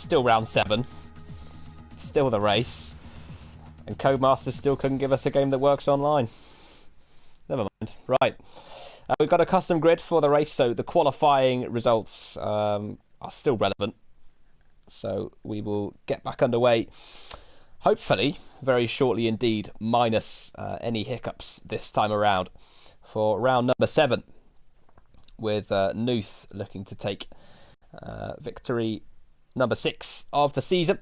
still round 7. Still the race. And Codemasters still couldn't give us a game that works online. Never mind. Right. We've got a custom grid for the race, so the qualifying results are still relevant. So we will get back underway, hopefully, very shortly indeed, minus any hiccups this time around, for round number 7, with Nuth looking to take victory number 6 of the season,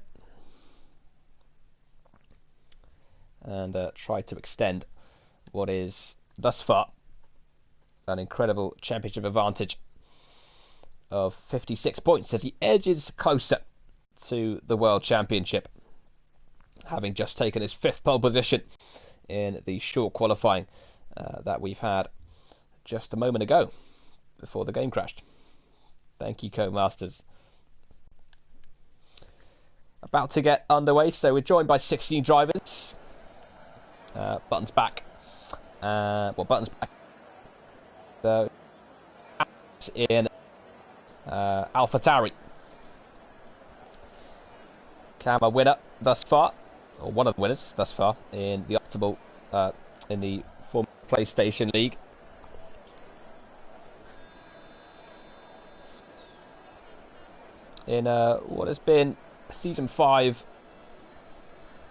and try to extend what is, thus far, an incredible championship advantage of 56 points as he edges closer to the World Championship, having just taken his 5th pole position in the short qualifying that we've had just a moment ago before the game crashed. Thank you, Codemasters. About to get underway, so we're joined by 16 drivers. Buttons back. Buttons back. So, in AlphaTauri. Cam, a winner thus far, or one of the winners thus far in the optimal, in the former PlayStation League. In what has been Season 5,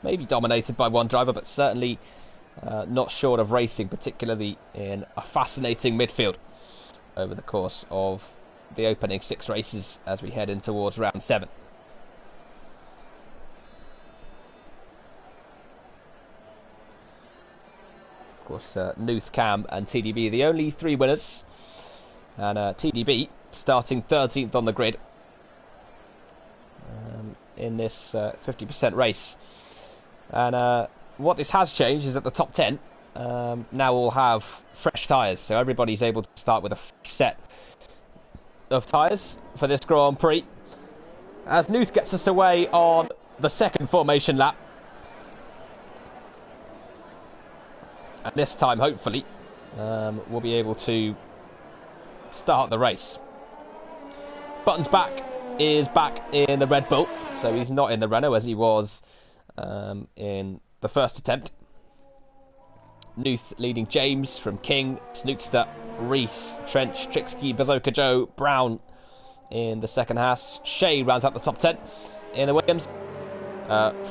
maybe dominated by one driver, but certainly not short of racing, particularly in a fascinating midfield over the course of the opening 6 races as we head in towards round 7. Of course, Nuth, Cam and TDB are the only 3 winners, and TDB starting 13th on the grid in this 50% race. And what this has changed is that the top 10 now all have fresh tyres, so everybody's able to start with a fresh set of tyres for this Grand Prix, as Nuth gets us away on the 2nd formation lap. And this time, hopefully, we'll be able to start the race. Buttons back is back in the Red Bull, so he's not in the Renault as he was in the first attempt. Nuth leading James from King, Snookster, Reese, Trench, Trixky, Bazooka Joe, Brown in the second half. Shea rounds out the top 10 in the Williams.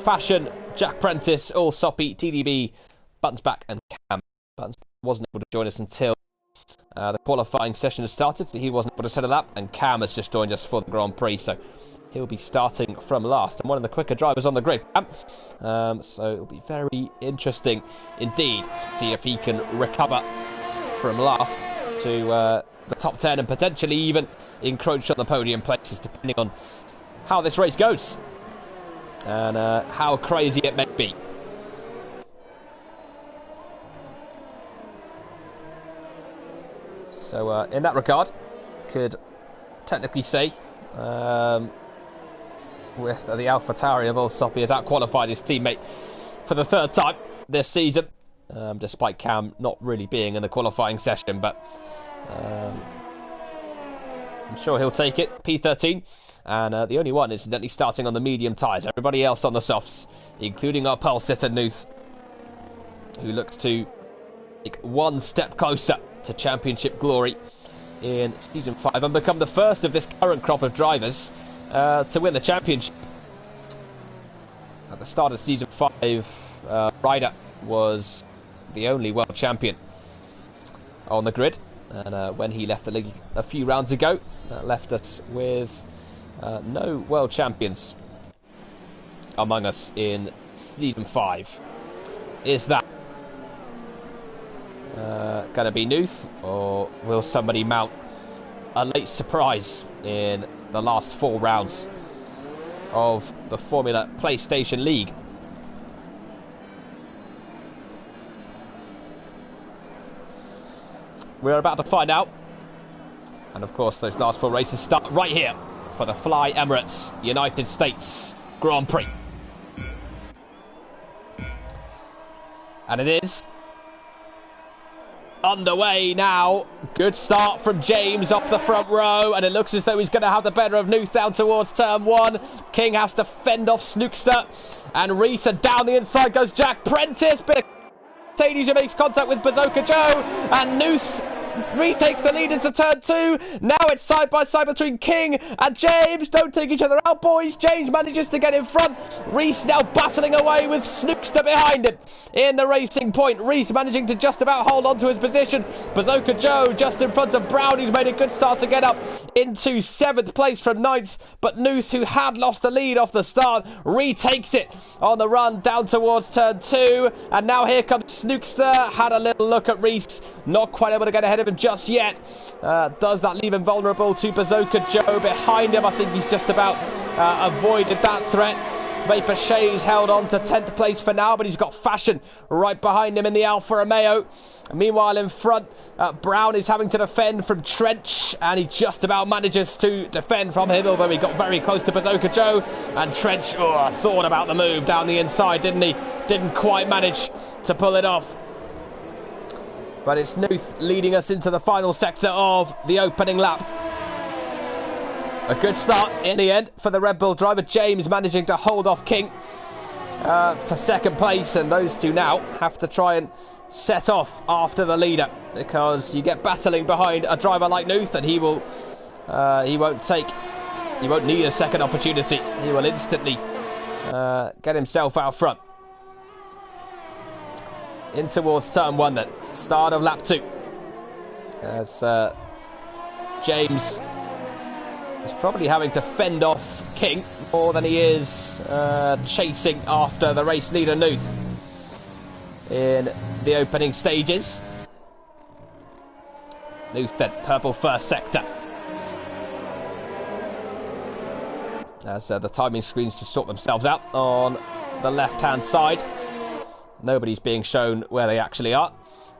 Fashion, Jack Prentice, Allsoppy, TDB, Buttons back and Cam. Buttons wasn't able to join us until the qualifying session has started, so he wasn't able to set it up, and Cam has just joined us for the Grand Prix, so he'll be starting from last, and one of the quicker drivers on the grid, Cam. So it'll be very interesting indeed to see if he can recover from last to the top 10 and potentially even encroach on the podium places, depending on how this race goes and how crazy it may be. So in that regard, could technically say with the AlphaTauri of Allsoppy has out-qualified his teammate for the 3rd time this season, despite Cam not really being in the qualifying session, but I'm sure he'll take it. P13, and the only one incidentally starting on the medium tyres. Everybody else on the softs, including our pole sitter Nuth, who looks to take one step closer to championship glory in Season 5 and become the first of this current crop of drivers to win the championship. At the start of Season 5, Ryder was the only world champion on the grid, and when he left the league a few rounds ago, that left us with no world champions among us in Season 5. Is that going to be Nuth, or will somebody mount a late surprise in the last 4 rounds of the Formula PlayStation League? We're about to find out, and of course those last 4 races start right here for the Fly Emirates United States Grand Prix, and it is underway now. Good start from James off the front row, and it looks as though he's going to have the better of Nuth down towards turn 1. King has to fend off Snookster, and Reese, and down the inside goes Jack Prentice. Bit of Mercedes who makes contact with Bazooka Joe, and Nuth retakes the lead into turn 2. Now it's side by side between King and James. Don't take each other out, boys. James manages to get in front. Reese now battling away with Snookster behind him in the racing point. Reese managing to just about hold on to his position. Bazooka Joe just in front of Brown, who's made a good start to get up into 7th place from 9th. But Nuth, who had lost the lead off the start, retakes it on the run down towards turn 2. And now here comes Snookster. Had a little look at Reese. Not quite able to get ahead of him just yet. Does that leave him vulnerable to Bazooka Joe behind him? I think he's just about avoided that threat. Vapor Shay's held on to 10th place for now, but he's got Fashion right behind him in the Alfa Romeo. Meanwhile, in front, Brown is having to defend from Trench, and he just about manages to defend from him, although he got very close to Bazooka Joe. And Trench thought about the move down the inside, didn't he? Didn't quite manage to pull it off. But it's Nuth leading us into the final sector of the opening lap. A good start in the end for the Red Bull driver. James managing to hold off King for 2nd place, and those two now have to try and set off after the leader, because you get battling behind a driver like Nuth, and he won't need a second opportunity. He will instantly get himself out front. In towards turn 1 then. Start of lap 2. As James is probably having to fend off King more than he is chasing after the race leader Nuth in the opening stages. Nuth then, purple first sector. As the timing screens just sort themselves out on the left-hand side. Nobody's being shown where they actually are.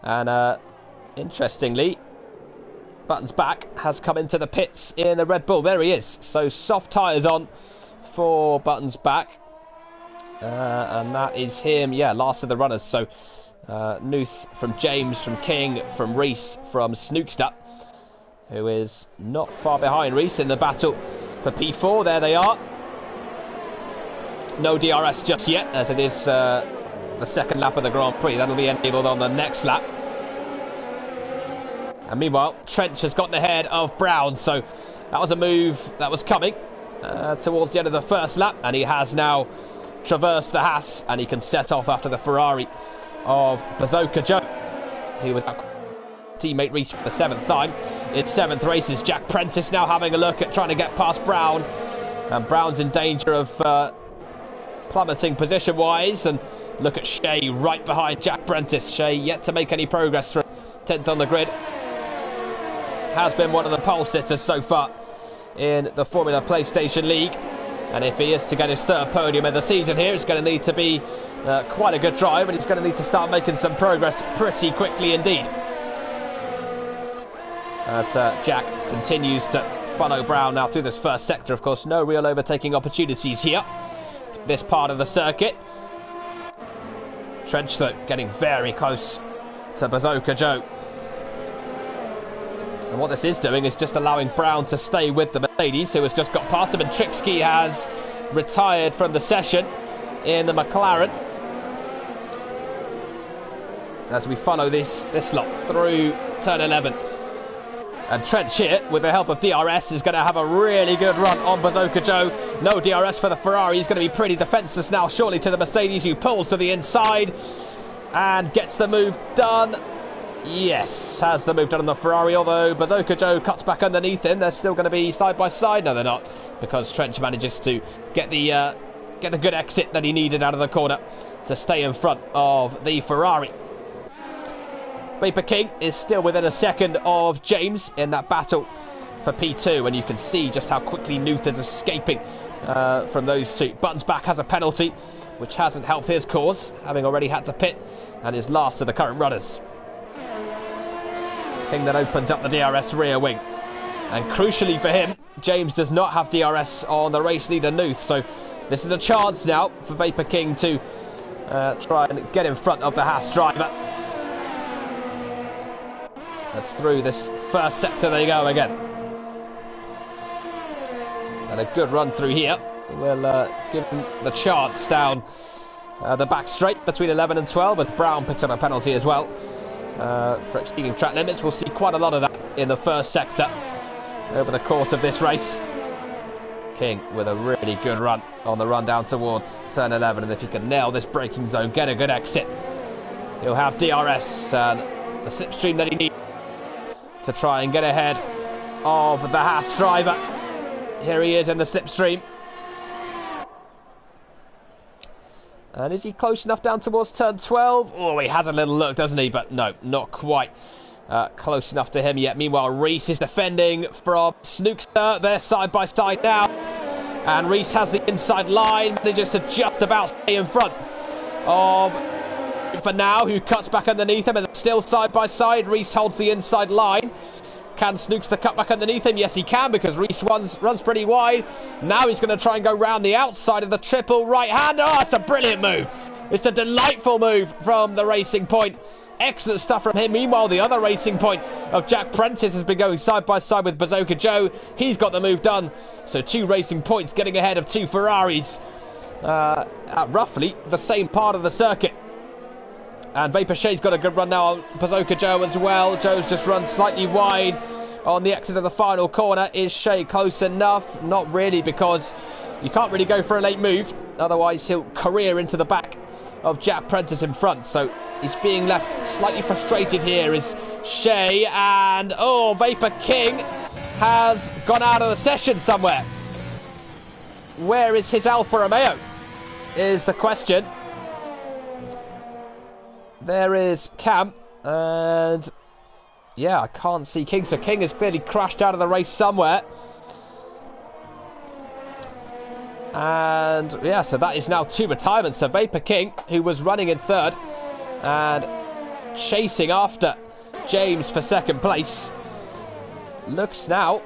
And interestingly, Buttons back has come into the pits in the Red Bull. There he is. So soft tyres on for Buttons back. And that is him. Yeah, last of the runners. So Nuth from James, from King, from Reese, from Snookster, who is not far behind Reese in the battle for P4. There they are. No DRS just yet, as it is the 2nd lap of the Grand Prix. That'll be enabled on the next lap. And meanwhile, Trench has gotten ahead of Brown, so that was a move that was coming towards the end of the 1st lap, and he has now traversed the Haas, and he can set off after the Ferrari of Bazooka Joe, who was our teammate Reese for the 7th time. In 7th races, Jack Prentice now having a look at trying to get past Brown, and Brown's in danger of plummeting position-wise. And look at Shay right behind Jack Prentice. Shay yet to make any progress through 10th on the grid. Has been one of the pole sitters so far in the Formula PlayStation League. And if he is to get his 3rd podium of the season here, it's going to need to be quite a good drive, and he's going to need to start making some progress pretty quickly indeed. As Jack continues to follow Brown now through this 1st sector. Of course, no real overtaking opportunities here. This part of the circuit. Trench, though, getting very close to Bazooka Joe. And what this is doing is just allowing Brown to stay with the Mercedes, who has just got past him, and Trixky has retired from the session in the McLaren. As we follow this lot through turn 11. And Trench here, with the help of DRS, is going to have a really good run on Bazooka Joe. No DRS for the Ferrari. He's going to be pretty defenceless now, surely, to the Mercedes, who pulls to the inside and gets the move done. Yes, has the move done on the Ferrari, although Bazooka Joe cuts back underneath him. They're still going to be side by side. No, they're not, because Trench manages to get the good exit that he needed out of the corner to stay in front of the Ferrari. Vapor King is still within a second of James in that battle for P2, and you can see just how quickly Nuth is escaping from those two. Buttons back has a penalty, which hasn't helped his cause, having already had to pit, and is last of the current runners. King then opens up the DRS rear wing, and crucially for him, James does not have DRS on the race leader Nuth, so this is a chance now for Vapor King to try and get in front of the Haas driver. As through this first sector they go again. And a good run through here will give them the chance down the back straight between 11 and 12, as Brown picks up a penalty as well for exceeding track limits. We'll see quite a lot of that in the first sector over the course of this race. King with a really good run on the run down towards turn 11, and if he can nail this braking zone, get a good exit, he'll have DRS and the slipstream that he needs to try and get ahead of the Haas driver. Here he is in the slipstream. And is he close enough down towards turn 12? Oh, he has a little look, doesn't he? But no, not quite close enough to him yet. Meanwhile, Reese is defending from Snookster. They're side by side now. And Reese has the inside line, manages to just about stay in front of for now, who cuts back underneath him, and still side by side. Reese holds the inside line. Can Snookster cut back underneath him? Yes, he can, because Reese runs pretty wide. Now he's going to try and go round the outside of the triple right-hand. Oh, it's a brilliant move. It's a delightful move from the Racing Point. Excellent stuff from him. Meanwhile, the other Racing Point of Jack Prentice has been going side by side with Bazooka Joe. He's got the move done. So 2 Racing Points getting ahead of 2 Ferraris at roughly the same part of the circuit. And Vapor Shay's got a good run now on Bazooka Joe as well. Joe's just run slightly wide on the exit of the final corner. Is Shay close enough? Not really, because you can't really go for a late move. Otherwise, he'll career into the back of Jack Prentice in front. So he's being left slightly frustrated here is Shay. And, oh, Vapor King has gone out of the session somewhere. Where is his Alfa Romeo is the question. There is Cam, and yeah, I can't see King, so King has clearly crashed out of the race somewhere. And yeah, so that is now 2 retirements. So Vapor King, who was running in 3rd and chasing after James for 2nd place, looks now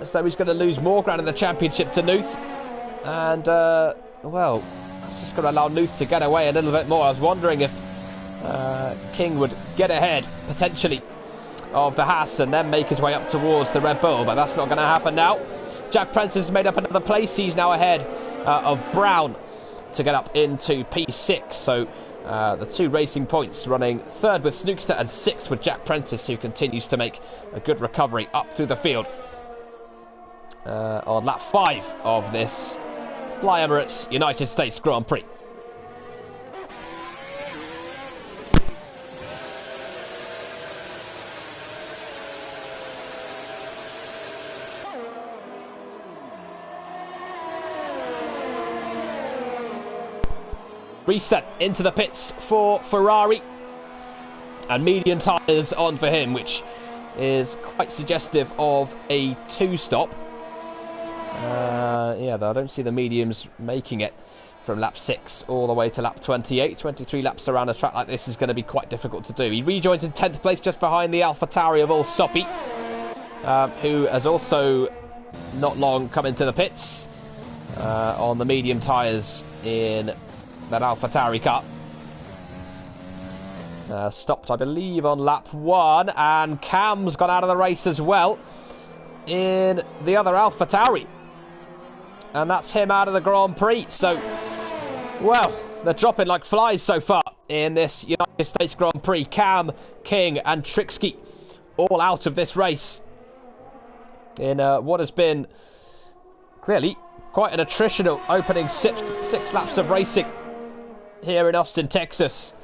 as though he's going to lose more ground in the championship to Nuth. And well, that's just going to allow Nuth to get away a little bit more. I was wondering if King would get ahead potentially of the Haas and then make his way up towards the Red Bull, but that's not going to happen now. Jack Prentice has made up another place. He's now ahead of Brown to get up into P6. So the 2 Racing Points running 3rd with Snookster and 6th with Jack Prentice, who continues to make a good recovery up through the field on lap 5 of this Fly Emirates United States Grand Prix. Reset into the pits for Ferrari, and medium tyres on for him, which is quite suggestive of a 2-stop. Yeah, though I don't see the mediums making it from lap 6 all the way to lap 28. 23 laps around a track like this is going to be quite difficult to do. He rejoins in 10th place, just behind the AlphaTauri of All Soppy, who has also not long come into the pits on the medium tyres in that AlphaTauri car. Stopped, I believe, on lap 1, and Cam's gone out of the race as well in the other AlphaTauri, and that's him out of the Grand Prix. So, well, they're dropping like flies so far in this United States Grand Prix. Cam, King and Trixky all out of this race in what has been clearly quite an attritional opening six laps of racing here in Austin, Texas.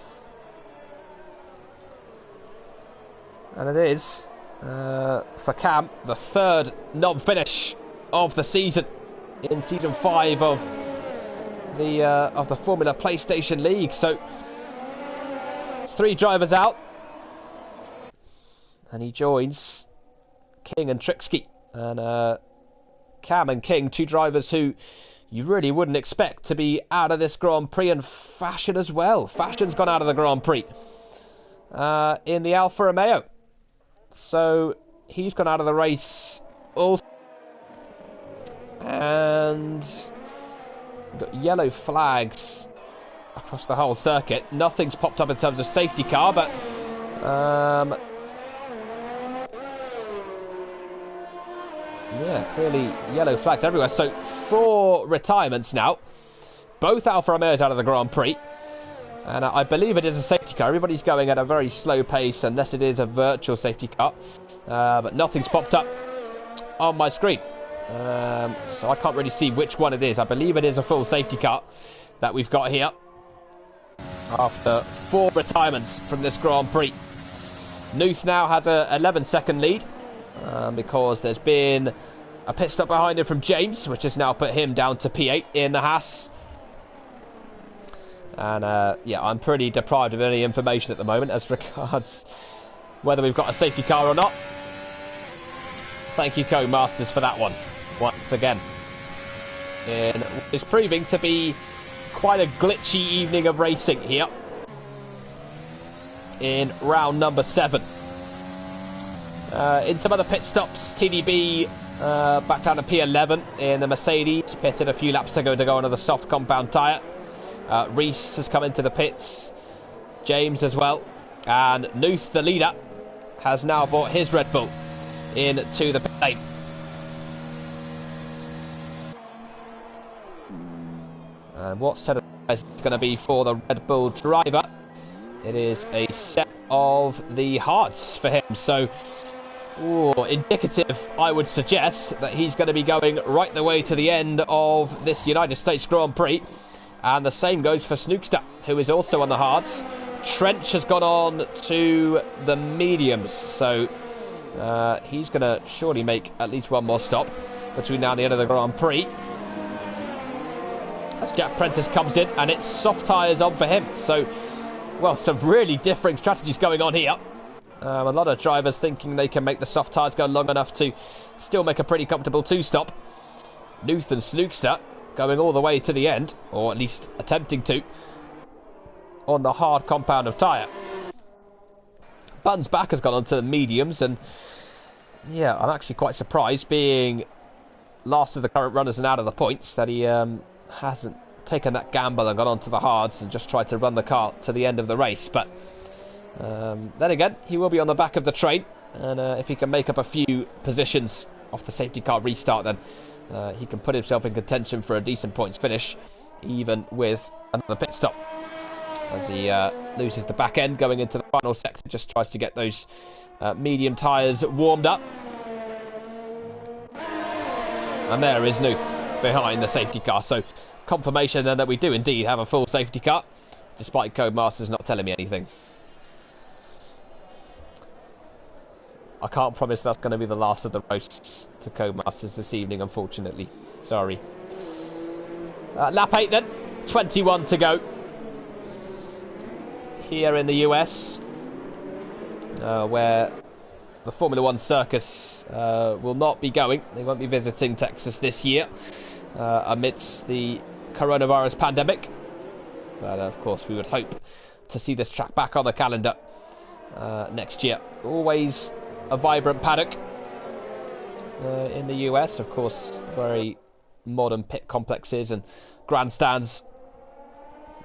And it is, for Cam, the 3rd non-finish of the season in Season 5 of the Formula PlayStation League. So, 3 drivers out, and he joins King and Trixky. And Cam and King, 2 drivers who you really wouldn't expect to be out of this Grand Prix, and Fashion as well. Fashion's gone out of the Grand Prix in the Alfa Romeo. So he's gone out of the race also. And we've got yellow flags across the whole circuit. Nothing's popped up in terms of safety car, but Yeah, clearly yellow flags everywhere. So 4 retirements now. Both Alfa Romeos out of the Grand Prix. And I believe it is a safety car. Everybody's going at a very slow pace unless it is a virtual safety car. But nothing's popped up on my screen. So I can't really see which one it is. I believe it is a full safety car that we've got here. After 4 retirements from this Grand Prix. Nuth now has a 11-second lead. Because there's been a pit stop behind him from James, which has now put him down to P8 in the Haas. And yeah, I'm pretty deprived of any information at the moment as regards whether we've got a safety car or not. Thank you, Co-Masters, for that one once again. And it's proving to be quite a glitchy evening of racing here in round number 7. In some other pit stops, TDB back down to P11 in the Mercedes, pitted a few laps ago to go onto the soft compound tyre. Reese has come into the pits, James as well, and Nuth, the leader, has now brought his Red Bull into the pit lane. And what set of tyres is going to be for the Red Bull driver? It is a set of the hards for him, so indicative, I would suggest, that he's going to be going right the way to the end of this United States Grand Prix. And the same goes for Snookster, who is also on the hards. Trench has gone on to the mediums, so he's going to surely make at least one more stop between now and the end of the Grand Prix. As Jack Prentice comes in, and it's soft tyres on for him. So, well, some really differing strategies going on here. A lot of drivers thinking they can make the soft tyres go long enough to still make a pretty comfortable 2-stop. Nuth and Snookster going all the way to the end, or at least attempting to, on the hard compound of tyre. Buttons back has gone on to the mediums, and yeah, I'm actually quite surprised, being last of the current runners and out of the points, that he hasn't taken that gamble and gone on to the hards and just tried to run the car to the end of the race. But then again, he will be on the back of the train, and if he can make up a few positions off the safety car restart, then he can put himself in contention for a decent points finish, even with another pit stop. As he loses the back end going into the final sector, just tries to get those medium tyres warmed up. And there is Nuth behind the safety car, so confirmation then that we do indeed have a full safety car, despite Codemasters not telling me anything. I can't promise that's going to be the last of the roasts to Codemasters this evening, unfortunately. Sorry. Lap 8 then. 21 to go. Here in the US, where the Formula 1 circus will not be going. They won't be visiting Texas this year amidst the coronavirus pandemic. But of course, we would hope to see this track back on the calendar next year. Always a vibrant paddock in the US, of course, very modern pit complexes and grandstands,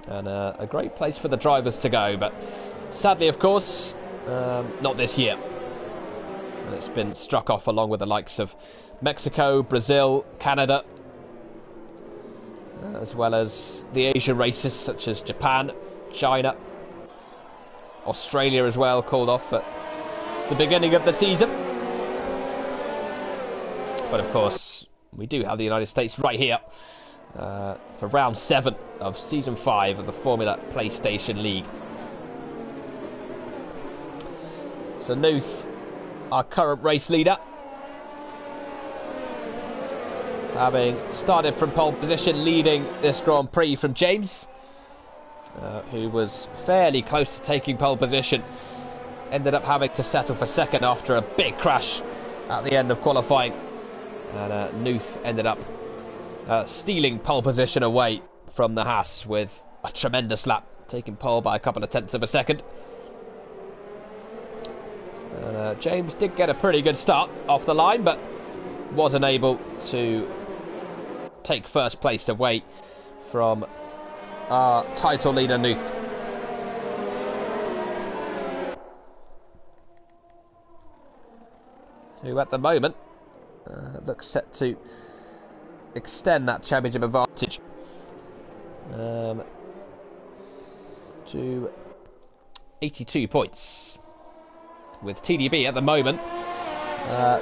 and a great place for the drivers to go. But sadly, of course, not this year. And it's been struck off along with the likes of Mexico, Brazil, Canada, as well as the Asian races such as Japan, China, Australia as well, called off at the beginning of the season. But of course, we do have the United States right here for round 7 of season 5 of the Formula PlayStation League. So Nuth, our current race leader, having started from pole position, leading this Grand Prix from James, who was fairly close to taking pole position, ended up having to settle for second after a big crash at the end of qualifying, and Nuth ended up stealing pole position away from the Haas with a tremendous lap, taking pole by a couple of tenths of a second. And James did get a pretty good start off the line, but wasn't able to take first place away from our title leader Nuth. Who at the moment looks set to extend that championship advantage to 82 points, with TDB at the moment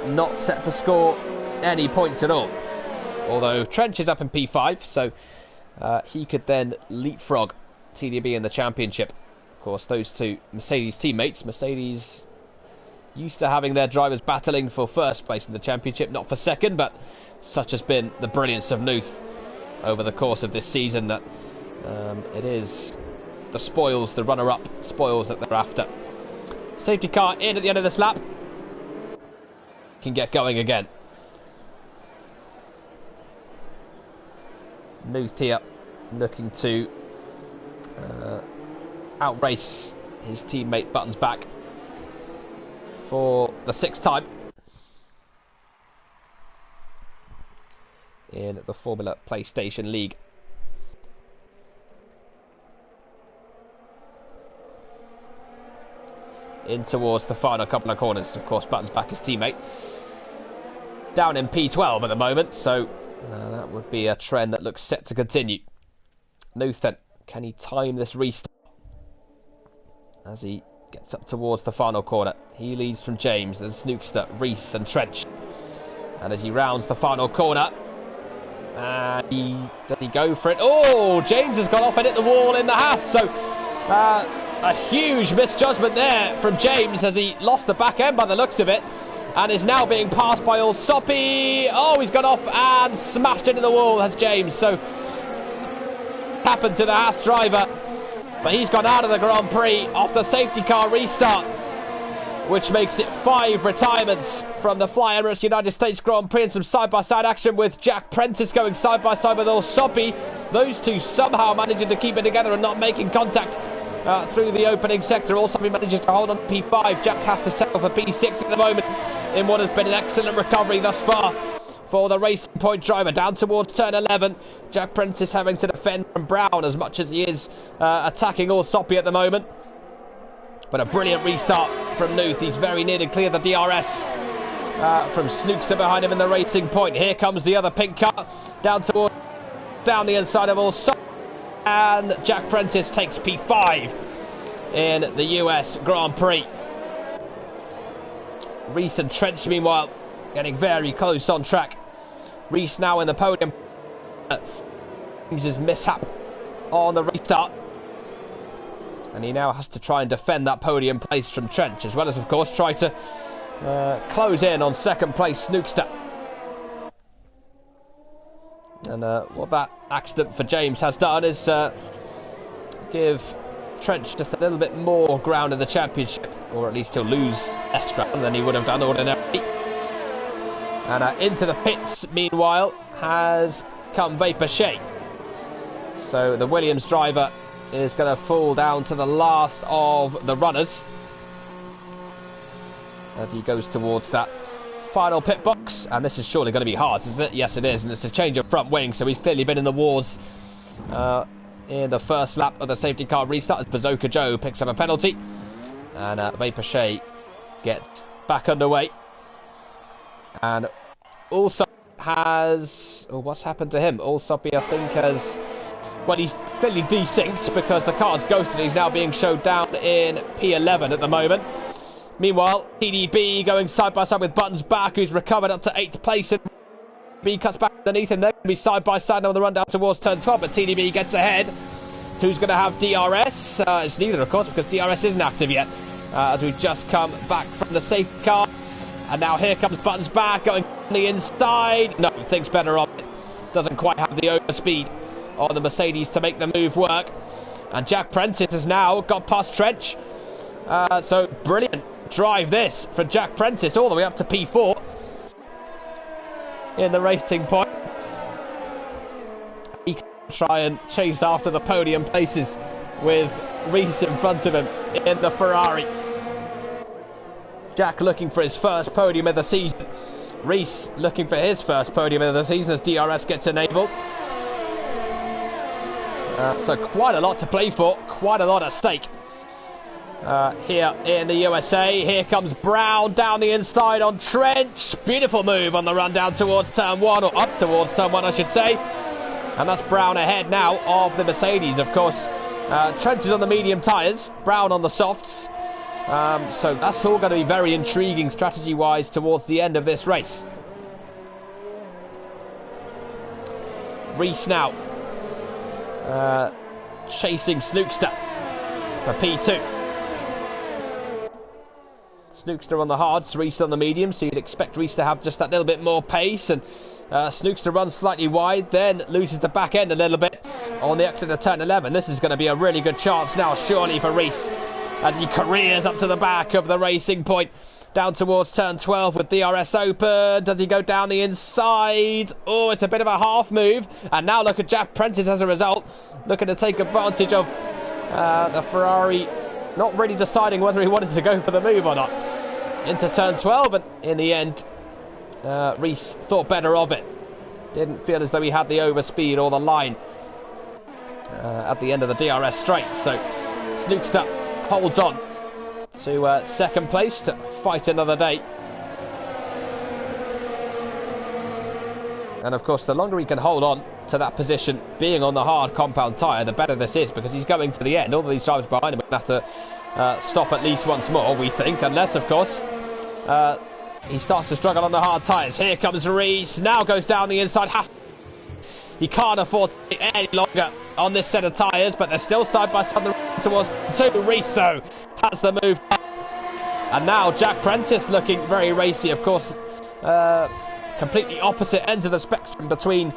not set to score any points at all, although Trench is up in P5, so he could then leapfrog TDB in the championship. Of course, those two Mercedes teammates, Mercedes used to having their drivers battling for first place in the championship, not for second, but such has been the brilliance of Nuth over the course of this season that it is the spoils, the runner-up spoils that they're after. Safety car in at the end of this lap. Can get going again. Nuth here looking to outrace his teammate Buttons back for the 6th time in the Formula PlayStation League. In towards the final couple of corners. Of course, Buttons back his teammate. Down in P12 at the moment, so that would be a trend that looks set to continue. Nuth then, can he time this restart as he gets up towards the final corner? He leads from James, then Snookster, Reese and Trench. And as he rounds the final corner, does he go for it? Oh, James has gone off and hit the wall in the Haas, so a huge misjudgment there from James as he lost the back end by the looks of it, and is now being passed by Allsoppy. Oh, he's gone off and smashed into the wall, has James. So happened to the Haas driver, but he's gone out of the Grand Prix off the safety car restart, which makes it 5 retirements from the Fly Emirates United States Grand Prix, and some side-by-side action with Jack Prentice going side-by-side with Allsoppy. Those two somehow managing to keep it together and not making contact through the opening sector. Allsoppy manages to hold on to P5. Jack has to settle for P6 at the moment in what has been an excellent recovery thus far for the Racing Point driver. Down towards turn 11, Jack Prentice having to defend from Brown as much as he is attacking Allsoppy at the moment. But a brilliant restart from Nuth. He's very near to clear the DRS from Snookster behind him in the Racing Point. Here comes the other pink car down the inside of Allsoppy, and Jack Prentice takes P5 in the US Grand Prix. Reese and Trench, meanwhile, getting very close on track. Reese now in the podium. James's mishap on the restart, and he now has to try and defend that podium place from Trench, as well as, of course, try to close in on second place Snookster. And what that accident for James has done is give Trench just a little bit more ground in the championship, or at least he'll lose less ground than he would have done ordinarily. And into the pits, meanwhile, has come Vapor Shea. So the Williams driver is going to fall down to the last of the runners as he goes towards that final pit box. And this is surely going to be hard, isn't it? Yes, it is. And it's a change of front wing, so he's clearly been in the wars in the first lap of the safety car restart as Bazooka Joe picks up a penalty. And Vapor Shea gets back underway. And also has... Oh, what's happened to him? Allsoppy, I think, has... Well, he's clearly desynced because the car's ghosted. He's now being showed down in P11 at the moment. Meanwhile, TDB going side by side with Buttons back, who's recovered up to 8th place. And B cuts back underneath him. They're going to be side by side now on the run down towards turn 12, but TDB gets ahead. Who's going to have DRS? It's neither, of course, because DRS isn't active yet. As we've just come back from the safety car. And now here comes Buttons back, going on the inside. No, thinks better of it. Doesn't quite have the overspeed on the Mercedes to make the move work. And Jack Prentice has now got past Trench. So brilliant drive this for Jack Prentice all the way up to P4 in the Racing Point. He can try and chase after the podium places with Reese in front of him in the Ferrari. Jack looking for his first podium of the season. Reese looking for his first podium of the season as DRS gets enabled. So quite a lot to play for, quite a lot at stake. here in the USA. Here comes Brown down the inside on Trench. Beautiful move on the run down towards turn 1, or up towards turn 1 I should say. And that's Brown ahead now of the Mercedes, of course. Trench is on the medium tyres, Brown on the softs. So that's all going to be very intriguing strategy-wise towards the end of this race. Reese now chasing Snookster for P2. Snookster on the hards, Reese on the medium, so you'd expect Reese to have just that little bit more pace, and Snookster runs slightly wide, then loses the back end a little bit on the exit of turn 11. This is going to be a really good chance now, surely, for Reese, as he careers up to the back of the racing point, down towards turn 12 with DRS open. Does he go down the inside? Oh, it's a bit of a half move, and now look at Jack Prentice as a result, looking to take advantage of the Ferrari not really deciding whether he wanted to go for the move or not. Into turn 12, and in the end, Reese thought better of it. Didn't feel as though he had the overspeed or the line at the end of the DRS straight. So Snookster holds on to second place to fight another day. And of course, the longer he can hold on to that position, being on the hard compound tyre, the better this is, because he's going to the end. All of these drivers behind him are going to have to stop at least once more, we think, unless, of course, he starts to struggle on the hard tyres. Here comes Reese, now goes down the inside. He can't afford to stay any longer on this set of tyres, but they're still side by side towards 2. Reese, though, has the move. And now Jack Prentice looking very racy, of course. Completely opposite ends of the spectrum between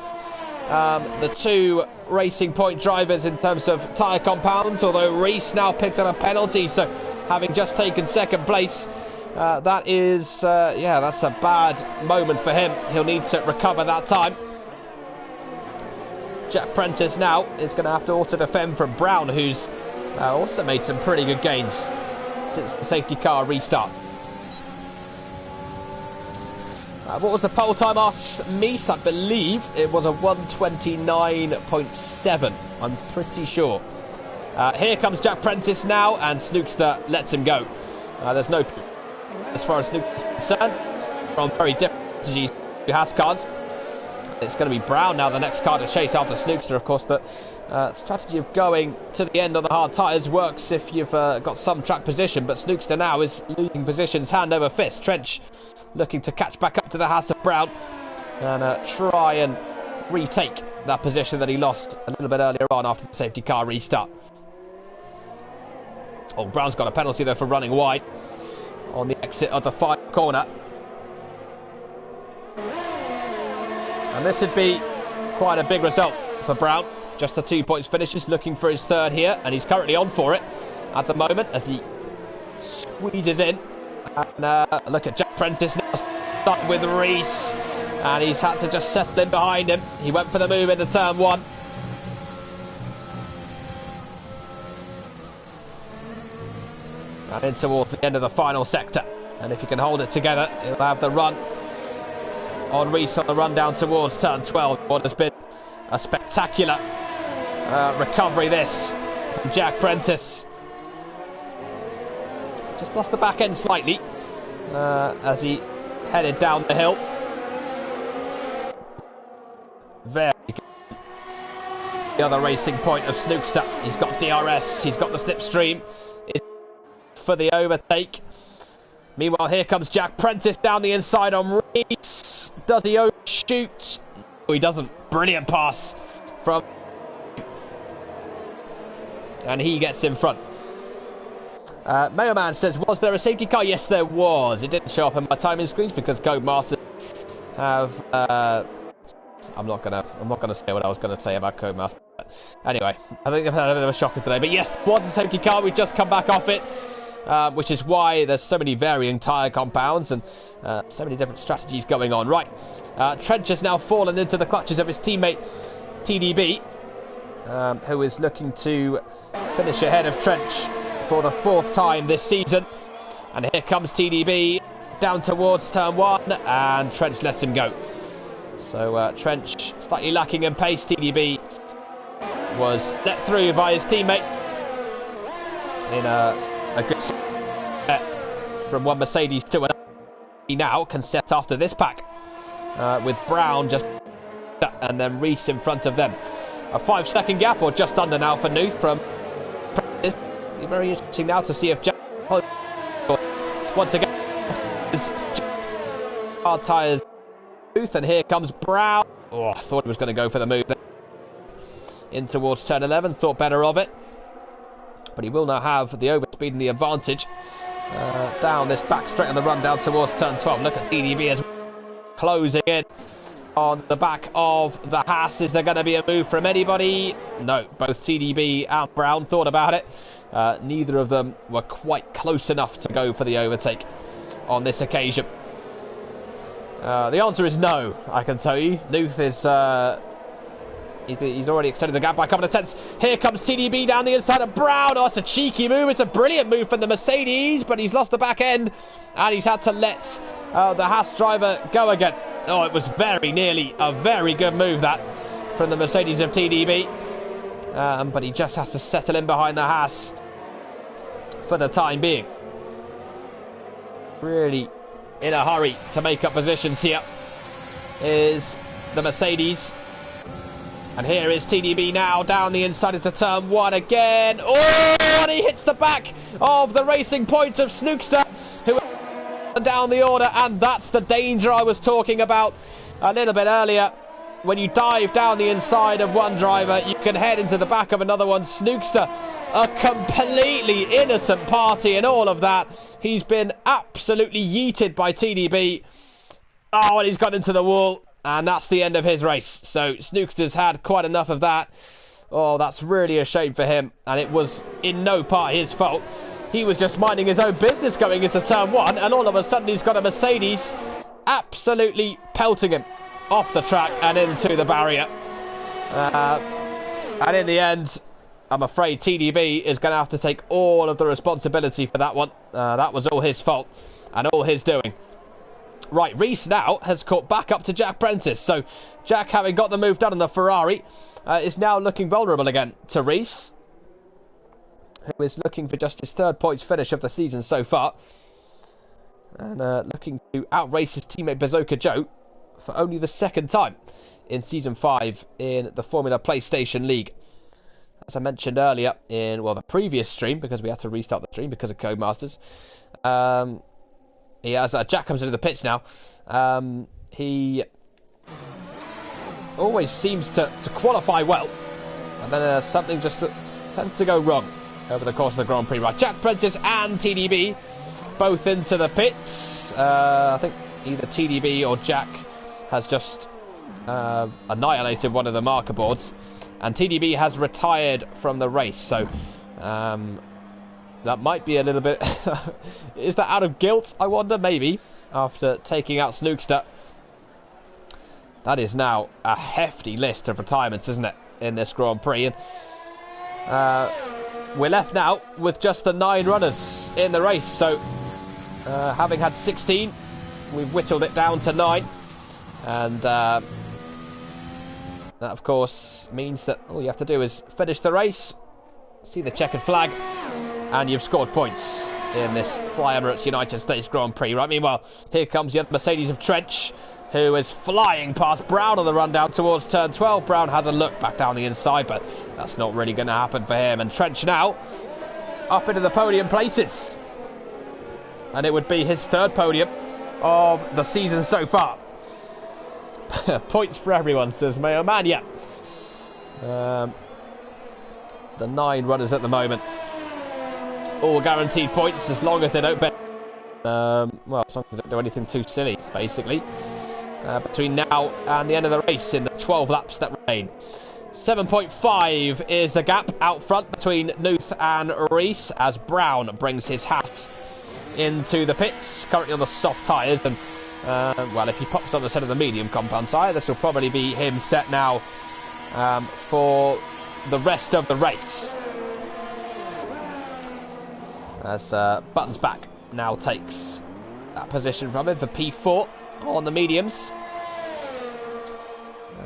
the two Racing Point drivers in terms of tyre compounds, although Reese now picked up a penalty, so having just taken second place, that is, yeah, that's a bad moment for him. He'll need to recover that time. Jack Prentice now is going to have to auto-defend from Brown, who's also made some pretty good gains since the safety car restart. What was the pole time, asks Meese? I believe it was a 1:29.7. I'm pretty sure. Here comes Jack Prentice now, and Snookster lets him go. There's no, as far as Snookster is concerned, from very different strategies to Haas cars. It's going to be Brown now, the next car to chase after Snookster. Of course, the strategy of going to the end on the hard tyres works if you've got some track position, but Snookster now is losing positions hand over fist. Trench looking to catch back up to the Haas of Brown and try and retake that position that he lost a little bit earlier on after the safety car restart. Oh, Brown's got a penalty there for running wide on the exit of the 5 corner. And this would be quite a big result for Brown. Just the 2 points finishes, looking for his third here, and he's currently on for it at the moment as he squeezes in. And look at Jack Prentice now, stuck with Reese, and he's had to just settle in behind him. He went for the move into turn 1. And in towards the end of the final sector. And if he can hold it together, he'll have the run on Reese on the run down towards turn 12. What has been a spectacular recovery this from Jack Prentice. Just lost the back end slightly as he headed down the hill. Very good. The other Racing Point of Snookster. He's got DRS, he's got the slipstream for the overtake. Meanwhile, here comes Jack Prentice down the inside on Reese. Does he overshoot? Oh, he doesn't. Brilliant pass from... And he gets in front. Mayo Man says, was there a safety car? Yes, there was. It didn't show up on my timing screens because Codemasters have... I'm not gonna say what I was gonna say about Codemasters. Anyway, I think I've had a bit of a shocker today. But yes, there was a safety car. We've just come back off it. Which is why there's so many varying tyre compounds and so many different strategies going on. Right, Trench has now fallen into the clutches of his teammate TDB, who is looking to finish ahead of Trench for the 4th time this season. And here comes TDB down towards turn 1, and Trench lets him go. So Trench slightly lacking in pace. TDB was let through by his teammate in a a good set from one Mercedes to another. He now can set after this pack with Brown just and then Reese in front of them. A 5-second gap, or just under now for Nuth from. It's very interesting now to see if Jack once again hard tyres Nuth, and here comes Brown. Oh, I thought he was going to go for the move there. In towards turn 11, thought better of it, but he will now have the overspeed and the advantage down this back straight on the run down towards turn 12. Look at TDB as closing in on the back of the Haas. Is there going to be a move from anybody? No, both TDB and Brown thought about it. Neither of them were quite close enough to go for the overtake on this occasion. The answer is no, I can tell you. Nuth is he's already extended the gap by a couple of tenths. Here comes TDB down the inside of Brown. Oh, it's a cheeky move. It's a brilliant move from the Mercedes, but he's lost the back end and he's had to let the Haas driver go again. Oh, it was very nearly a very good move, that, from the Mercedes of TDB. But he just has to settle in behind the Haas for the time being. Really in a hurry to make up positions here is the Mercedes. And here is TDB now down the inside into turn 1 again. Oh, and he hits the back of the Racing Point of Snookster, who down the order, and that's the danger I was talking about a little bit earlier. When you dive down the inside of one driver, you can head into the back of another one. Snookster, a completely innocent party in all of that. He's been absolutely yeeted by TDB. Oh, and he's got into the wall. And that's the end of his race. So Snookster's had quite enough of that. Oh, that's really a shame for him. And it was in no part his fault. He was just minding his own business going into turn 1. And all of a sudden he's got a Mercedes absolutely pelting him off the track and into the barrier. And in the end, I'm afraid TDB is going to have to take all of the responsibility for that one. That was all his fault and all his doing. Right, Reese now has caught back up to Jack Prentice. So Jack, having got the move done on the Ferrari, is now looking vulnerable again to Reese, who is looking for just his 3rd points finish of the season so far. And looking to outrace his teammate Bazooka Joe for only the 2nd time in Season 5 in the Formula PlayStation League. As I mentioned earlier in, well, the previous stream, because we had to restart the stream because of Codemasters. As Jack comes into the pits now, he always seems to qualify well, and then something just tends to go wrong over the course of the Grand Prix. Right, Jack Prentice and TDB both into the pits. I think either TDB or Jack has just annihilated one of the marker boards, and TDB has retired from the race. So that might be a little bit... Is that out of guilt, I wonder? Maybe, after taking out Snookster. That is now a hefty list of retirements, isn't it, in this Grand Prix? And we're left now with just the 9 runners in the race. So, having had 16, we've whittled it down to 9. And that, of course, means that all you have to do is finish the race, see the checkered flag, and you've scored points in this Fly Emirates United States Grand Prix. Right, meanwhile, here comes the other Mercedes of Trench, who is flying past Brown on the run down towards turn 12. Brown has a look back down the inside, but that's not really going to happen for him. And Trench now up into the podium places. And it would be his 3rd podium of the season so far. Points for everyone, says Mayo Man. Yeah. The 9 runners at the moment, all guaranteed points as long as they don't bet. Well, as long as they don't do anything too silly, basically. Between now and the end of the race in the 12 laps that remain. 7.5 is the gap out front between Nuth and Reese, as Brown brings his Haas into the pits, currently on the soft tyres. And well, if he pops on the set of the medium compound tyre, this will probably be him set now for the rest of the race. As Buttons back now takes that position from him for P4 on the mediums.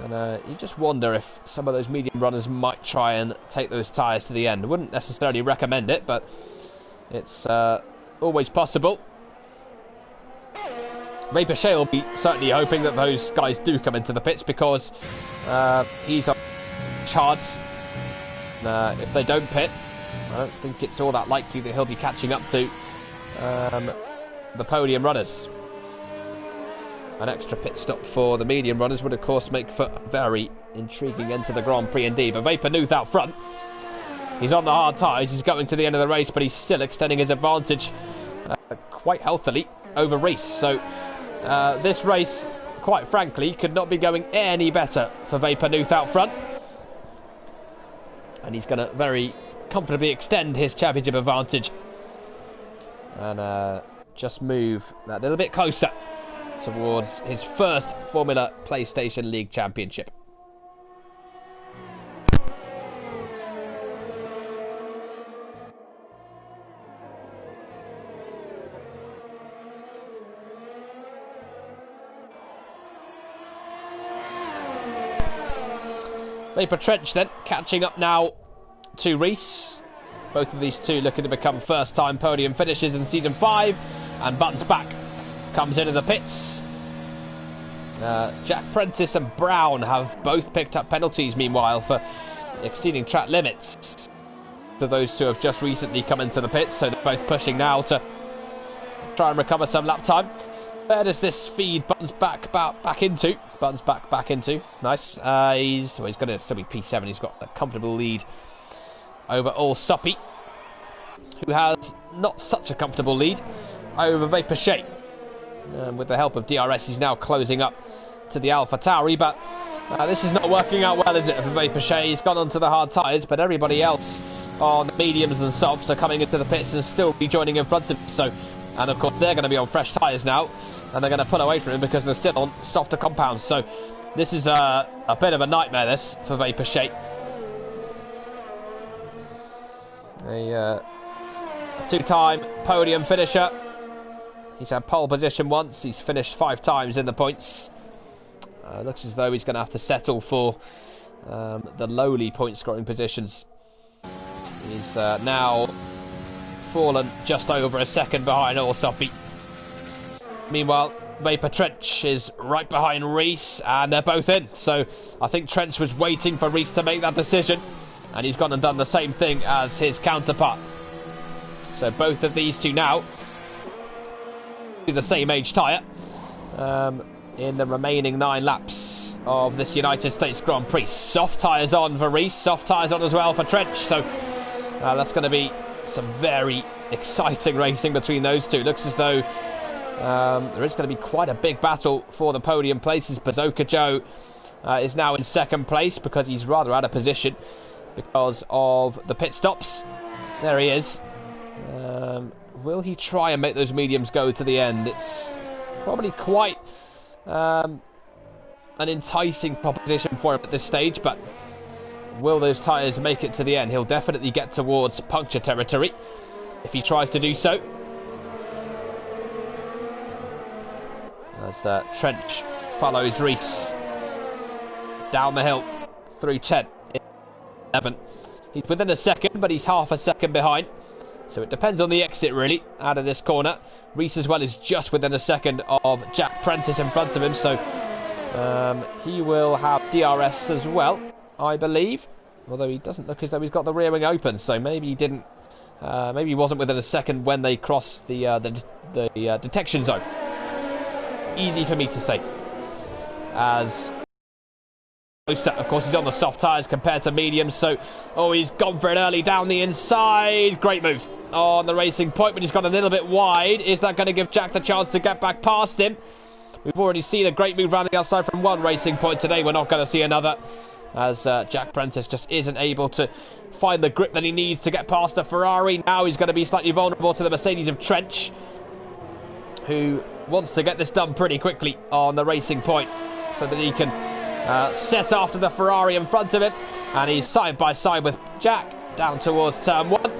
And you just wonder if some of those medium runners might try and take those tyres to the end. Wouldn't necessarily recommend it, but It's always possible. Vapor will be certainly hoping that those guys do come into the pits, because he's on chance. If they don't pit, I don't think it's all that likely that he'll be catching up to the podium runners. An extra pit stop for the medium runners would of course make for a very intriguing end to the Grand Prix indeed. But Vapor out front. He's on the hard tyres, he's going to the end of the race, but he's still extending his advantage quite healthily over Reese. So this race, quite frankly, could not be going any better for Vapor out front. And he's going to very comfortably extend his championship advantage. And just move that little bit closer towards his first Formula PlayStation League Championship. Vapor Trench then catching up now to Reese. Both of these two looking to become first-time podium finishers in Season 5. And Buttons back comes into the pits. Jack Prentice and Brown have both picked up penalties, meanwhile, for exceeding track limits. So those two have just recently come into the pits, so they're both pushing now to try and recover some lap time. Where does this feed Buttons back into? Buttons back into. Nice. He's going to still be P7. He's got a comfortable lead over Allsoppy, who has not such a comfortable lead over Vapor Shea. With the help of DRS, he's now closing up to the Alpha Tauri, but this is not working out well, is it, for Vapor Shea? He's gone onto the hard tyres, but everybody else on the mediums and softs are coming into the pits and still rejoining in front of him. So, and of course, they're going to be on fresh tyres now, and they're going to pull away from him because they're still on softer compounds. So, this is a bit of a nightmare, this, for Vapor Shea. A two-time podium finisher. He's had pole position once. He's finished 5 times in the points. Looks as though he's going to have to settle for the lowly point-scoring positions. He's now fallen just over a second behind Allsoppy. Meanwhile, Vapor Trench is right behind Reese, and they're both in. So I think Trench was waiting for Reese to make that decision, and he's gone and done the same thing as his counterpart. So both of these two now the same age tyre in the remaining 9 laps of this United States Grand Prix. Soft tyres on for Reese, soft tyres on as well for Trench. So that's going to be some very exciting racing between those two. Looks as though there is going to be quite a big battle for the podium places. Bazooka Joe is now in second place because he's rather out of position because of the pit stops. There he is. Will he try and make those mediums go to the end? It's probably quite an enticing proposition for him at this stage, but will those tyres make it to the end? He'll definitely get towards puncture territory if he tries to do so. As Trench follows Reese down the hill through 10, 11. He's within a second, but he's half a second behind. So it depends on the exit, really, out of this corner. Reese, as well, is just within a second of Jack Prentice in front of him. So he will have DRS as well, I believe. Although he doesn't look as though he's got the rear wing open. So maybe he didn't. Maybe he wasn't within a second when they crossed the detection zone. Easy for me to say. As of course, he's on the soft tyres compared to mediums, so he's gone for it early down the inside. Great move on the racing point, but he's gone a little bit wide. Is that going to give Jack the chance to get back past him? We've already seen a great move around the outside from one racing point today. We're not going to see another, as Jack Prentice just isn't able to find the grip that he needs to get past the Ferrari. Now he's going to be slightly vulnerable to the Mercedes of Trench, who wants to get this done pretty quickly on the racing point so that he can set after the Ferrari in front of him, and he's side by side with Jack down towards turn 1,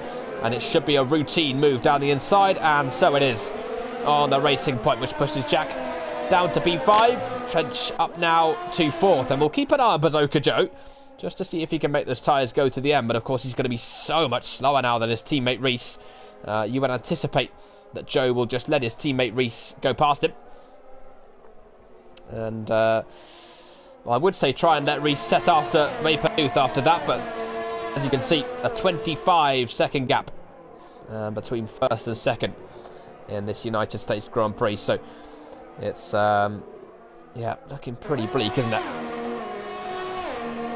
and it should be a routine move down the inside, and so it is on the racing point, which pushes Jack down to P5. Trench up now to 4th, and we'll keep an eye on Bazooka Joe just to see if he can make those tyres go to the end, but of course he's going to be so much slower now than his teammate Reese, you would anticipate that Joe will just let his teammate Reese go past him. And well, I would say try and let Reese set after Vapornuth after that, but as you can see, a 25-second gap between first and second in this United States Grand Prix. So it's yeah, looking pretty bleak, isn't it,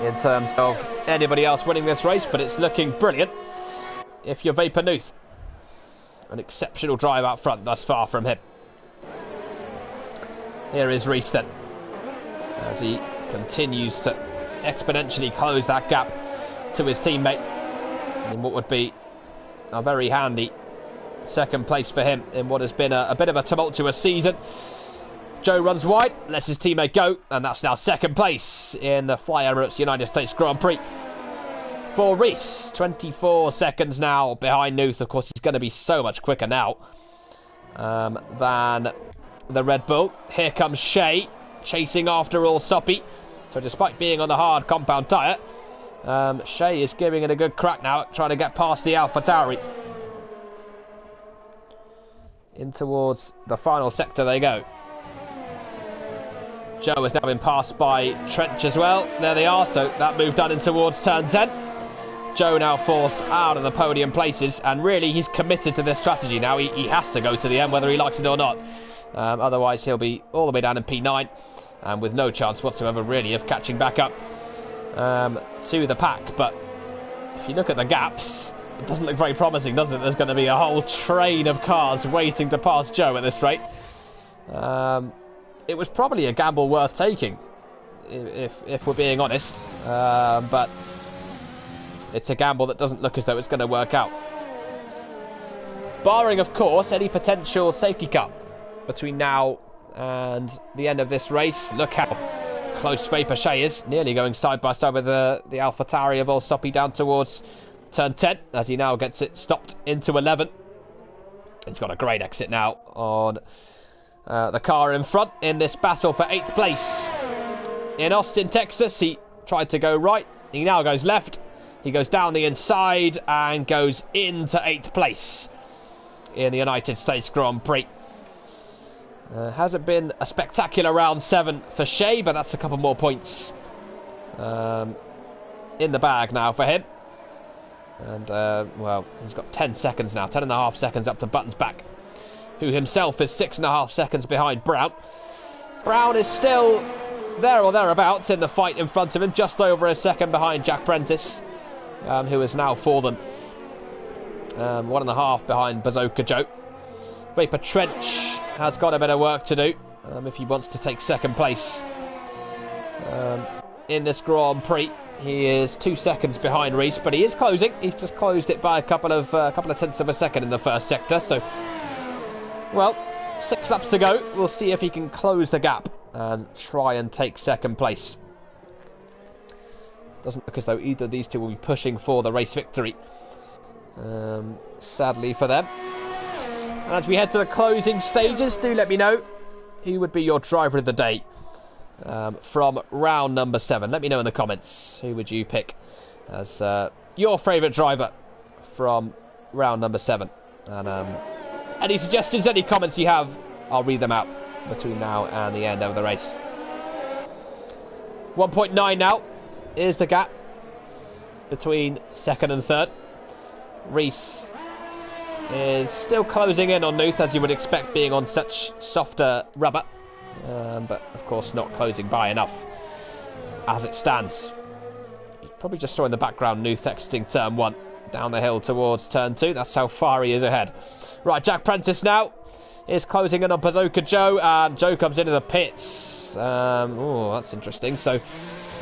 in terms of anybody else winning this race? But it's looking brilliant if you're Vapornuth. An exceptional drive out front thus far from him. Here is Reese then, as he continues to exponentially close that gap to his teammate in what would be a very handy second place for him in what has been a bit of a tumultuous season. Joe runs wide, lets his teammate go, and that's now second place in the Fly Emirates United States Grand Prix for Reese. 24 seconds now behind Nuth. Of course, he's going to be so much quicker now than the Red Bull. Here comes Shea, chasing after all Soppy. So despite being on the hard compound tyre, Shea is giving it a good crack now, trying to get past the AlphaTauri. In towards the final sector they go. Joe has now been passed by Trench as well. There they are, so that move done in towards turn 10. Joe now forced out of the podium places, and really he's committed to this strategy now. He has to go to the end whether he likes it or not. Otherwise he'll be all the way down in P9 and with no chance whatsoever really of catching back up to the pack. But if you look at the gaps, it doesn't look very promising, does it? There's going to be a whole train of cars waiting to pass Joe at this rate. It was probably a gamble worth taking, if we're being honest, but it's a gamble that doesn't look as though it's going to work out. Barring, of course, any potential safety car between now and the end of this race. Look how close Vapor Shea is, nearly going side by side with the AlphaTauri of old Soppy down towards turn 10, as he now gets it stopped into 11. He's got a great exit now on the car in front in this battle for 8th place. In Austin, Texas, he tried to go right. He now goes left. He goes down the inside and goes into 8th place in the United States Grand Prix. Hasn't been a spectacular round 7 for Shea, but that's a couple more points in the bag now for him. And, well, he's got 10 seconds now, 10.5 seconds up to Buttons back, who himself is 6.5 seconds behind Brown. Brown is still there or thereabouts in the fight in front of him, just over a second behind Jack Prentice, who is now fallen 1.5 behind Bazooka Joe. Vapor Trench has got a bit of work to do if he wants to take second place in this Grand Prix. He is 2 seconds behind Reese, but he is closing. He's just closed it by a couple of tenths of a second in the first sector. So, well, 6 laps to go. We'll see if he can close the gap and try and take second place. Doesn't look as though either of these two will be pushing for the race victory, sadly for them. And as we head to the closing stages, do let me know who would be your driver of the day from round number 7. Let me know in the comments, who would you pick as your favourite driver from round number 7. And any suggestions, any comments you have, I'll read them out between now and the end of the race. 1.9 now is the gap between second and third. Reese is still closing in on Nuth, as you would expect, being on such softer rubber, but of course not closing by enough as it stands. You probably just saw in the background Nuth exiting turn 1 down the hill towards turn 2. That's how far he is ahead. Right, Jack Prentice now is closing in on Bazooka Joe, and Joe comes into the pits. Oh, that's interesting. So,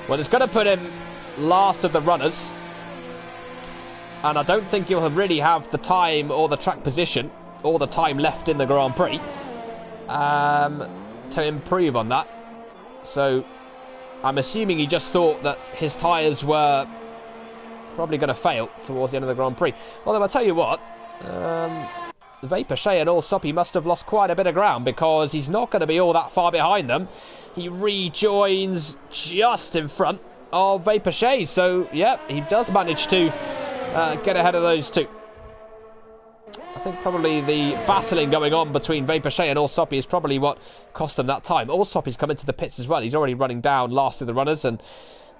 well, it's going to put him last of the runners, and I don't think he'll really have the time or the track position or the time left in the Grand Prix to improve on that. So I'm assuming he just thought that his tyres were probably going to fail towards the end of the Grand Prix. Although I'll tell you what, Vapor Shea and all Soppy must have lost quite a bit of ground, because he's not going to be all that far behind them. He rejoins just in front of Vapor Shea. So, yeah, he does manage to get ahead of those two. I think probably the battling going on between Vaporche and Allsoppy is probably what cost them that time. Allsoppy's come into the pits as well. He's already running down last of the runners, and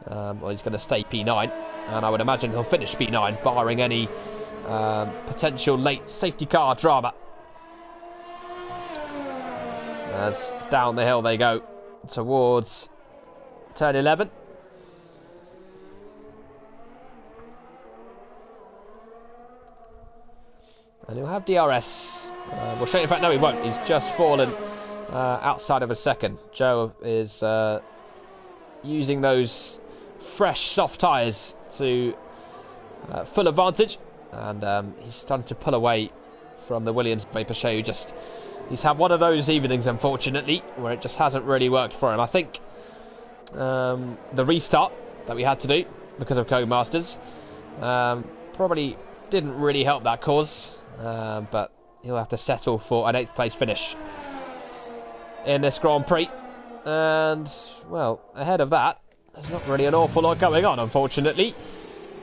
well, he's going to stay P9, and I would imagine he'll finish P9, barring any potential late safety car drama. As down the hill they go towards turn 11. And he'll have DRS. Well, in fact, no, he won't. He's just fallen outside of a second. Joe is using those fresh, soft tyres to full advantage. And he's starting to pull away from the Williams Vaporche, who just... He's had one of those evenings, unfortunately, where it just hasn't really worked for him. I think the restart that we had to do because of Codemasters probably didn't really help that cause. But he'll have to settle for an 8th place finish in this Grand Prix. And, well, ahead of that, there's not really an awful lot going on, unfortunately.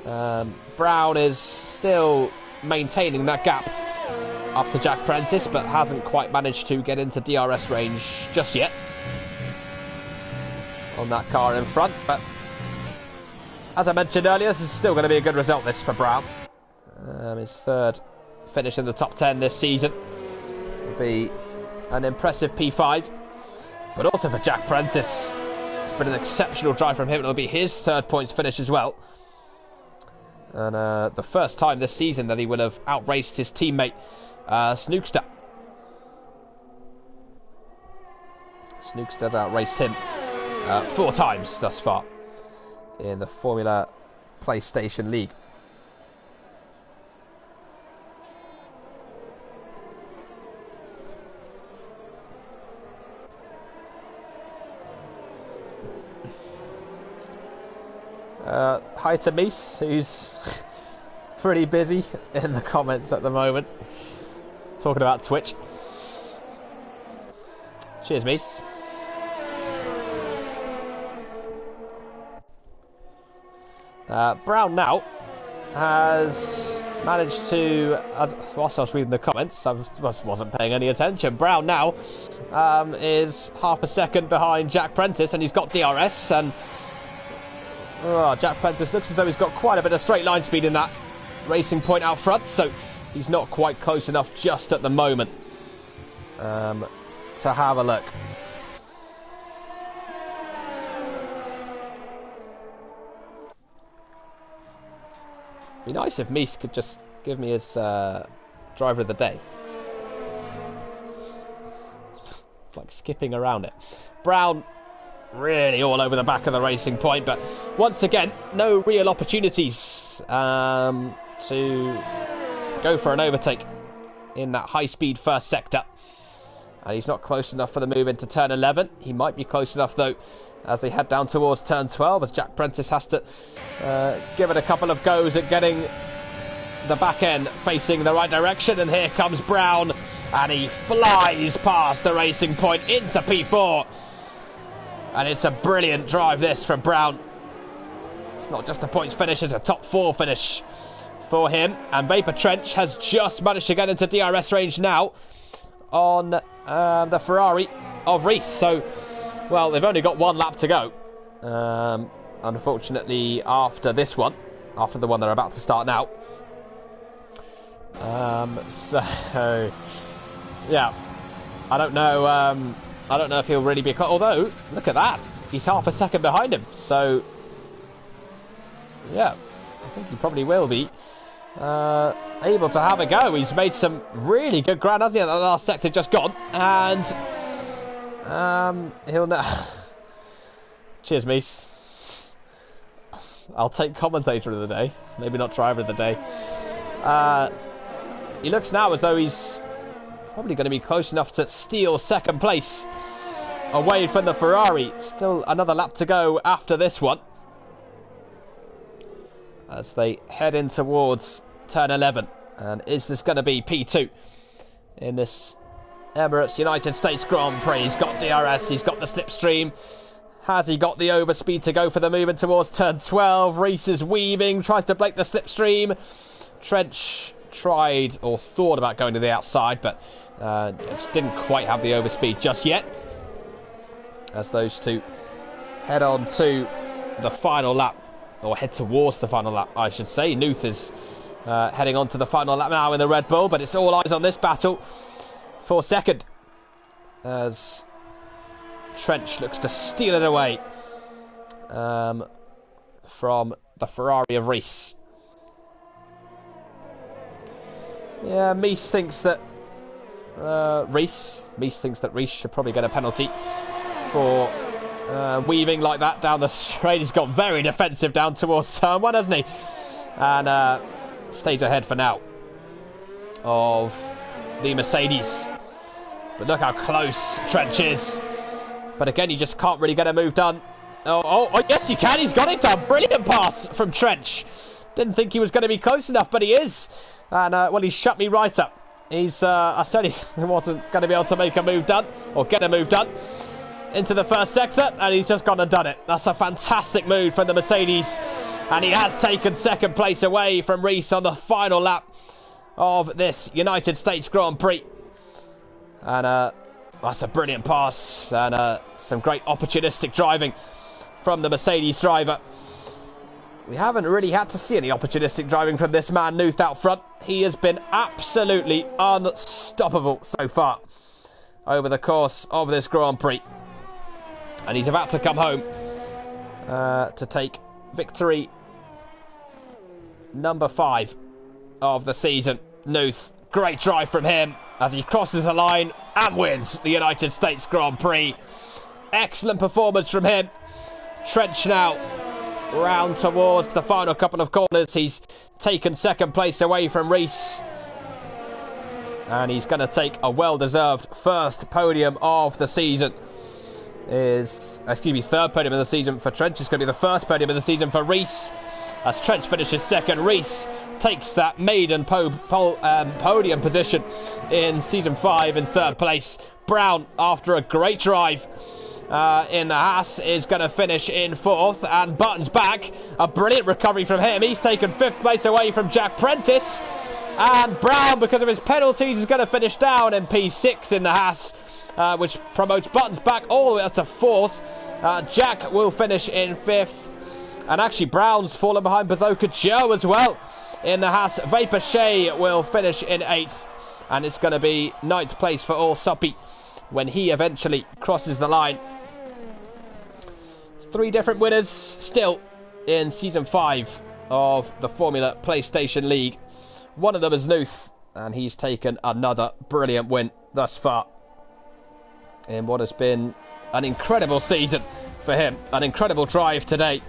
Brown is still maintaining that gap up to Jack Prentice, but hasn't quite managed to get into DRS range just yet on that car in front. But as I mentioned earlier, this is still going to be a good result, this, for Brown. His 3rd finish in the top 10 this season will be an impressive P5, but also for Jack Prentice, it's been an exceptional drive from him. It'll be his 3rd points finish as well, and the first time this season that he will have outraced his teammate Snookster. Snookster's outraced him 4 times thus far in the Formula PlayStation League. Hi to Mies, who's pretty busy in the comments at the moment, talking about Twitch. Cheers, Mies. Brown now has managed to, whilst I was reading the comments, I wasn't paying any attention. Brown now is half a second behind Jack Prentice, and he's got DRS, and Jack Prentice looks as though he's got quite a bit of straight line speed in that racing point out front, so he's not quite close enough just at the moment to have a look. Be nice if Mies could just give me his driver of the day. It's like skipping around it. Brown really all over the back of the racing point, but once again, no real opportunities to go for an overtake in that high-speed first sector. And he's not close enough for the move into turn 11. He might be close enough, though, as they head down towards turn 12, as Jack Prentice has to give it a couple of goes at getting the back end facing the right direction. And here comes Brown, and he flies past the racing point into P4. And it's a brilliant drive, this, from Brown. It's not just a points finish, it's a top 4 finish for him. And Vapor Trench has just managed to get into DRS range now on the Ferrari of Reese. So, well, they've only got 1 lap to go. Unfortunately, after this one, after the one they're about to start now. So, yeah, I don't know. I don't know if he'll really be close. Although, look at that. He's half a second behind him. So, yeah, I think he probably will be able to have a go. He's made some really good ground, hasn't he? That last sector just gone. And he'll now... Cheers, Mies. I'll take commentator of the day. Maybe not driver of the day. He looks now as though he's probably going to be close enough to steal second place away from the Ferrari. Still another lap to go after this one, as they head in towards turn 11. And is this going to be P2 in this Emirates United States Grand Prix? He's got DRS, he's got the slipstream. Has he got the overspeed to go for the move in towards turn 12? Reese is weaving, tries to break the slipstream. Trench tried or thought about going to the outside, but just didn't quite have the overspeed just yet. As those two head on to the final lap, or head towards the final lap, I should say. Nuth is heading on to the final lap now in the Red Bull, but it's all eyes on this battle for second, as Trench looks to steal it away from the Ferrari of Rees. Yeah, Mies thinks that Rees should probably get a penalty for weaving like that down the straight. He's got very defensive down towards turn one, hasn't he? And stays ahead for now of the Mercedes. But look how close Trench is. But again, you just can't really get a move done. Oh, yes, you can. He's got it done. Brilliant pass from Trench. Didn't think he was going to be close enough, but he is. And, well, he's shut me right up. I said he wasn't going to be able to make a move done, or get a move done, into the first sector, and he's just gone and done it. That's a fantastic move from the Mercedes. And he has taken second place away from Rees on the final lap of this United States Grand Prix. And that's a brilliant pass, and some great opportunistic driving from the Mercedes driver. We haven't really had to see any opportunistic driving from this man, Nuth, out front. He has been absolutely unstoppable so far over the course of this Grand Prix. And he's about to come home to take victory number 5 of the season. Nuth, great drive from him as he crosses the line and wins the United States Grand Prix. Excellent performance from him. Trench now round towards the final couple of corners. He's taken second place away from Rees, and he's going to take a well-deserved first podium of the season. Third podium of the season for Trench. It's going to be the first podium of the season for Rees. As Trench finishes second, Rees takes that maiden podium position in Season 5 in third place. Brown, after a great drive in the Haas, is going to finish in fourth, and Buttons back. A brilliant recovery from him. He's taken fifth place away from Jack Prentice, and Brown, because of his penalties, is going to finish down in P6 in the Haas, which promotes Buttons back all the way up to fourth. Jack will finish in fifth, and actually Brown's fallen behind Bazooka Joe as well in the Haas. Vapor Shea will finish in 8th, and it's going to be 9th place for Allsoppy when he eventually crosses the line. 3 different winners still in Season 5 of the Formula PlayStation League. One of them is Nuth, and he's taken another brilliant win thus far in what has been an incredible season for him. An incredible drive today.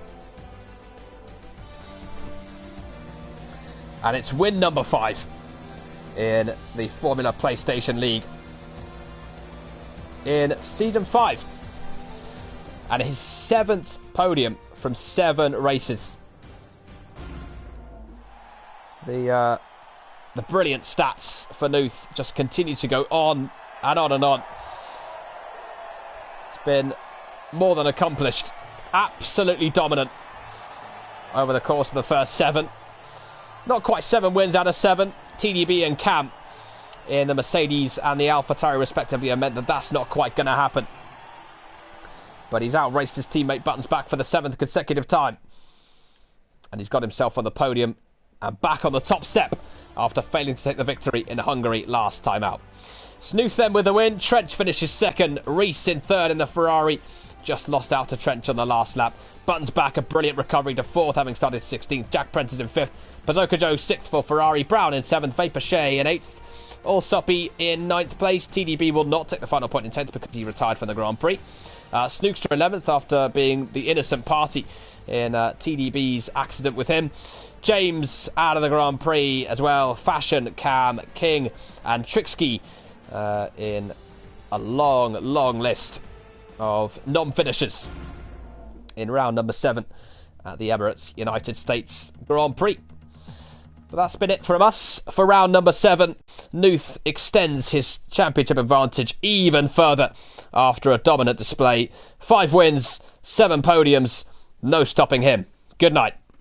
And it's win number 5 in the Formula PlayStation League in Season 5. And his 7th podium from 7 races. The brilliant stats for Nuth just continue to go on and on and on. It's been more than accomplished. Absolutely dominant over the course of the first 7. Not quite 7 wins out of 7. TDB and Cam in the Mercedes and the AlphaTauri respectively have meant that that's not quite going to happen. But he's outraced his teammate Buttons back for the 7th consecutive time. And he's got himself on the podium and back on the top step after failing to take the victory in Hungary last time out. Snooth then with the win. Trench finishes 2nd. Rees in 3rd in the Ferrari. Just lost out to Trench on the last lap. Buttons back, a brilliant recovery to 4th, having started 16th. Jack Prentice in 5th. Bazooka Joe 6th for Ferrari. Brown in 7th. Vapor Shea in 8th. Allsoppy in 9th place. TDB will not take the final point in 10th because he retired from the Grand Prix. Snookster 11th after being the innocent party in TDB's accident with him. James out of the Grand Prix as well. Fashion, Cam, King and Trixky in a long list of non-finishers in round number 7 at the Emirates United States Grand Prix. But that's been it from us for round number 7. Nuth extends his championship advantage even further after a dominant display. 5 wins, 7 podiums, no stopping him. Good night.